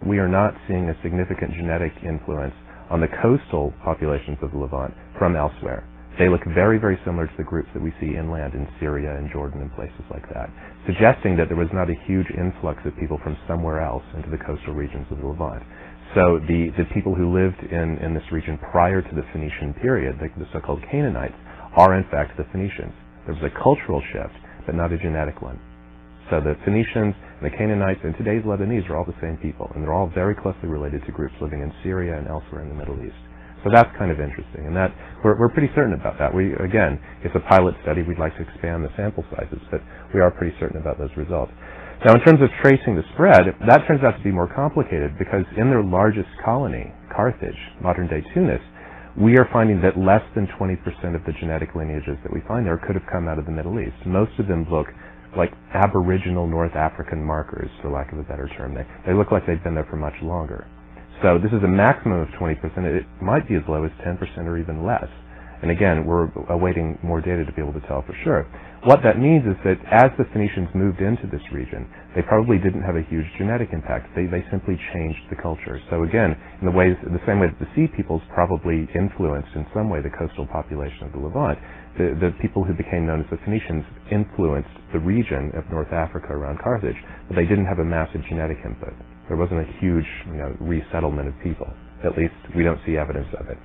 we are not seeing a significant genetic influence on the coastal populations of the Levant from elsewhere. They look very, very similar to the groups that we see inland in Syria and Jordan and places like that, suggesting that there was not a huge influx of people from somewhere else into the coastal regions of the Levant. So the people who lived in this region prior to the Phoenician period, the so-called Canaanites, are in fact the Phoenicians. There was a cultural shift, but not a genetic one. So the Phoenicians and the Canaanites and today's Lebanese are all the same people, and they're all very closely related to groups living in Syria and elsewhere in the Middle East. So that's kind of interesting, and that we're pretty certain about that. Again, it's a pilot study. We'd like to expand the sample sizes, but we are pretty certain about those results. Now, in terms of tracing the spread, that turns out to be more complicated because in their largest colony, Carthage, modern-day Tunis, we are finding that less than 20% of the genetic lineages that we find there could have come out of the Middle East. Most of them look like aboriginal North African markers, for lack of a better term. They look like they've been there for much longer. So this is a maximum of 20%. It might be as low as 10% or even less. And again, we're awaiting more data to be able to tell for sure. What that means is that as the Phoenicians moved into this region, they probably didn't have a huge genetic impact. They simply changed the culture. So again, in the same way that the Sea peoples probably influenced in some way the coastal population of the Levant, the people who became known as the Phoenicians influenced the region of North Africa around Carthage, but they didn't have a massive genetic input. There wasn't a huge resettlement of people. At least we don't see evidence of it.